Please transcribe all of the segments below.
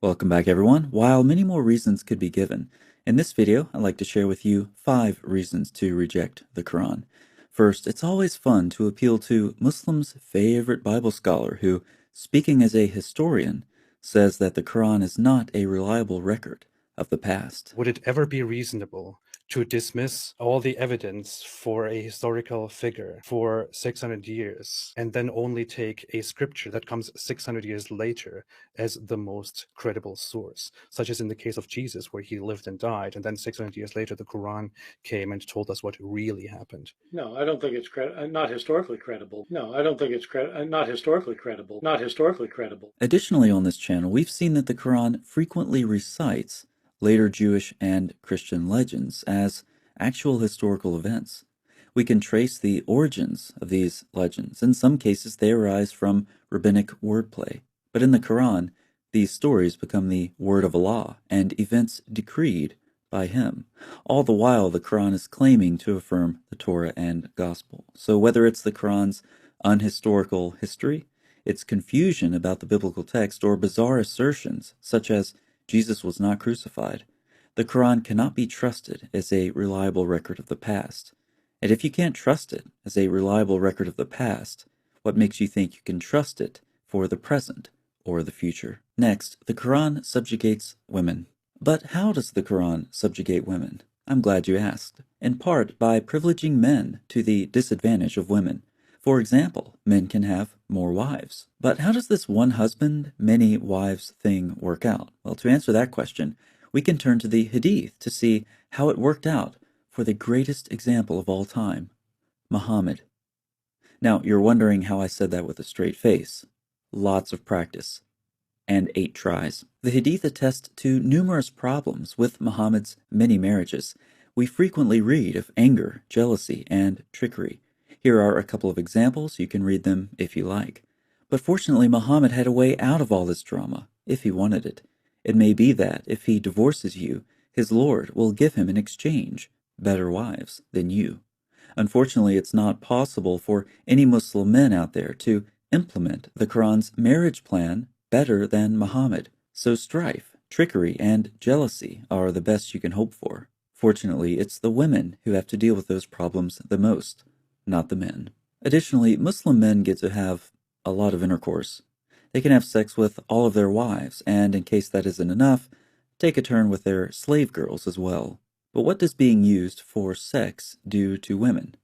Welcome back everyone. While many more reasons could be given, in this video I'd like to share with you 5 reasons to reject the Quran. First, it's always fun to appeal to Muslims' favorite Bible scholar who, speaking as a historian, says that the Quran is not a reliable record of the past. Would it ever be reasonable to dismiss all the evidence for a historical figure for 600 years and then only take a scripture that comes 600 years later as the most credible source, such as in the case of Jesus, where he lived and died, and then 600 years later the Quran came and told us what really happened? No, I don't think it's not historically credible. No, I don't think it's not historically credible. Not historically credible. Additionally, on this channel, we've seen that the Quran frequently recites later Jewish and Christian legends as actual historical events. We can trace the origins of these legends. In some cases, they arise from rabbinic wordplay. But in the Quran, these stories become the word of Allah and events decreed by Him. All the while, the Quran is claiming to affirm the Torah and Gospel. So whether it's the Quran's unhistorical history, its confusion about the biblical text, or bizarre assertions such as Jesus was not crucified, the Quran cannot be trusted as a reliable record of the past. And if you can't trust it as a reliable record of the past, what makes you think you can trust it for the present or the future? Next, the Quran subjugates women. But how does the Quran subjugate women? I'm glad you asked. In part by privileging men to the disadvantage of women. For example, men can have more wives. But how does this one husband, many wives thing work out? Well, to answer that question, we can turn to the Hadith to see how it worked out for the greatest example of all time, Muhammad. Now, you're wondering how I said that with a straight face. Lots of practice. And 8 tries. The Hadith attest to numerous problems with Muhammad's many marriages. We frequently read of anger, jealousy, and trickery. Here are a couple of examples. You can read them if you like. But fortunately, Muhammad had a way out of all this drama, if he wanted it. It may be that, if he divorces you, his Lord will give him in exchange better wives than you. Unfortunately, it's not possible for any Muslim men out there to implement the Quran's marriage plan better than Muhammad. So strife, trickery, and jealousy are the best you can hope for. Fortunately, it's the women who have to deal with those problems the most, not the men. Additionally, Muslim men get to have a lot of intercourse. They can have sex with all of their wives, and in case that isn't enough, take a turn with their slave girls as well. But what does being used for sex do to women?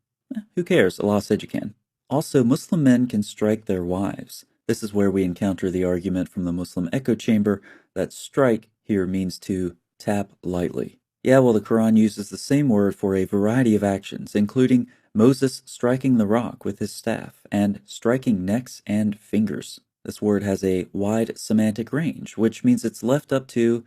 Who cares? Allah said you can. Also, Muslim men can strike their wives. This is where we encounter the argument from the Muslim echo chamber that strike here means to tap lightly. Yeah, well, the Quran uses the same word for a variety of actions, including Moses striking the rock with his staff and striking necks and fingers. This word has a wide semantic range, which means it's left up to,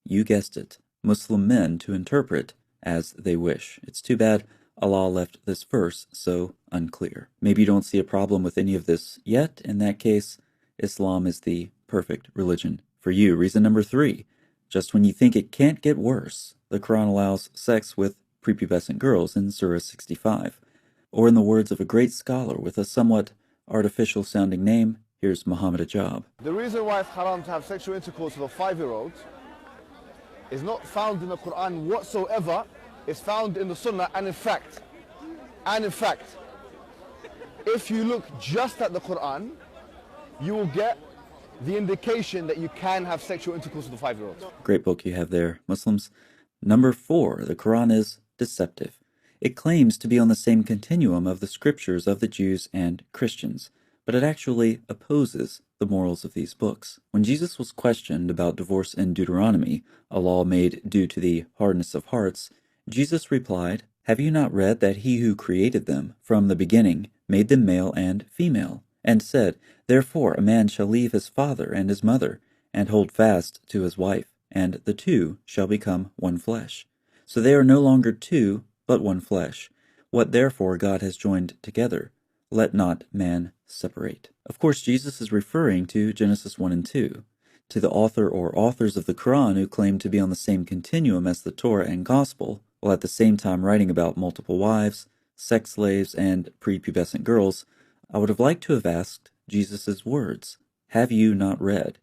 you guessed it, Muslim men to interpret as they wish. It's too bad Allah left this verse so unclear. Maybe you don't see a problem with any of this yet. In that case, Islam is the perfect religion for you. Reason number 3, just when you think it can't get worse, the Quran allows sex with prepubescent girls in Surah 65. Or in the words of a great scholar with a somewhat artificial sounding name, here's Muhammad Ajab. The reason why it's haram to have sexual intercourse with a 5-year-old is not found in the Quran whatsoever. It's found in the Sunnah, and in fact, if you look just at the Quran, you will get the indication that you can have sexual intercourse with a 5-year-old. Great book you have there, Muslims. Number 4, the Quran is deceptive. It claims to be on the same continuum of the scriptures of the Jews and Christians, but it actually opposes the morals of these books. When Jesus was questioned about divorce in Deuteronomy, a law made due to the hardness of hearts, Jesus replied, "Have you not read that he who created them from the beginning made them male and female, and said, Therefore a man shall leave his father and his mother, and hold fast to his wife, and the two shall become one flesh. So they are no longer two, but one flesh. What therefore God has joined together, let not man separate." Of course, Jesus is referring to Genesis 1 and 2. To the author or authors of the Quran who claim to be on the same continuum as the Torah and Gospel, while at the same time writing about multiple wives, sex slaves, and prepubescent girls, I would have liked to have asked Jesus' words, "Have you not read?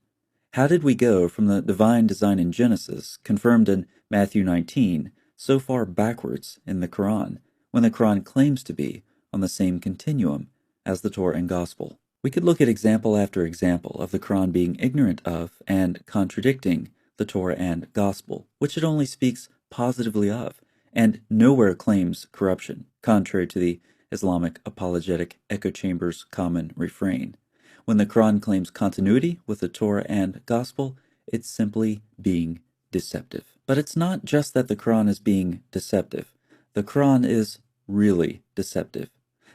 How did we go from the divine design in Genesis, confirmed in Matthew 19, so far backwards in the Quran, when the Quran claims to be on the same continuum as the Torah and Gospel? We could look at example after example of the Quran being ignorant of and contradicting the Torah and Gospel, which it only speaks positively of, and nowhere claims corruption, contrary to the Islamic apologetic echo chamber's common refrain. When the Quran claims continuity with the Torah and Gospel, it's simply being deceptive. But it's not just that the Quran is being deceptive. The Quran is really deceptive.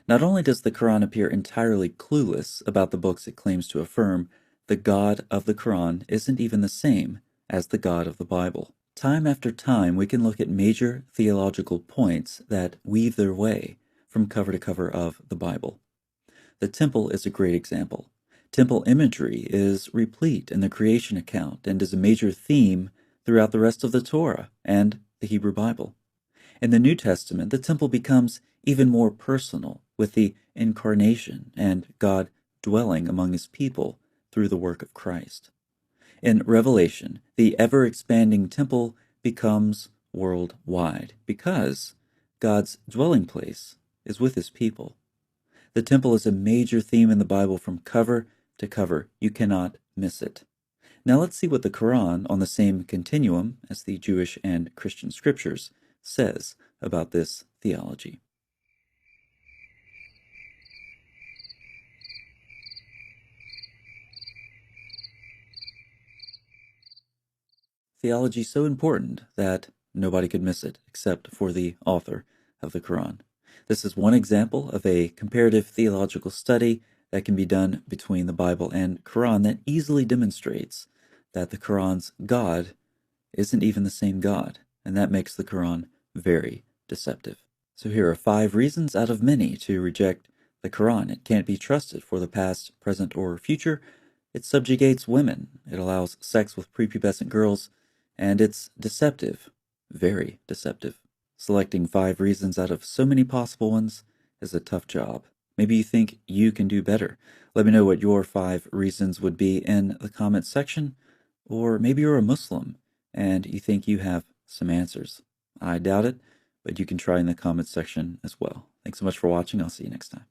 Not only does the Quran appear entirely clueless about the books it claims to affirm, the God of the Quran isn't even the same as the God of the Bible. Time after time, we can look at major theological points that weave their way from cover to cover of the Bible. The temple is a great example. Temple imagery is replete in the creation account and is a major theme throughout the rest of the Torah and the Hebrew Bible. In the New Testament, the temple becomes even more personal with the incarnation and God dwelling among his people through the work of Christ. In Revelation, the ever-expanding temple becomes worldwide because God's dwelling place is with his people. The temple is a major theme in the Bible from cover to cover. You cannot miss it. Now let's see what the Quran, on the same continuum as the Jewish and Christian scriptures, says about this theology. Theology so important that nobody could miss it except for the author of the Quran. This is one example of a comparative theological study that can be done between the Bible and Quran that easily demonstrates that the Quran's God isn't even the same God, and that makes the Quran very deceptive. So here are 5 reasons out of many to reject the Quran. It can't be trusted for the past, present, or future. It subjugates women. It allows sex with prepubescent girls, and it's deceptive, very deceptive. Selecting 5 reasons out of so many possible ones is a tough job. Maybe you think you can do better. Let me know what your 5 reasons would be in the comments section. Or maybe you're a Muslim and you think you have some answers. I doubt it, but you can try in the comments section as well. Thanks so much for watching. I'll see you next time.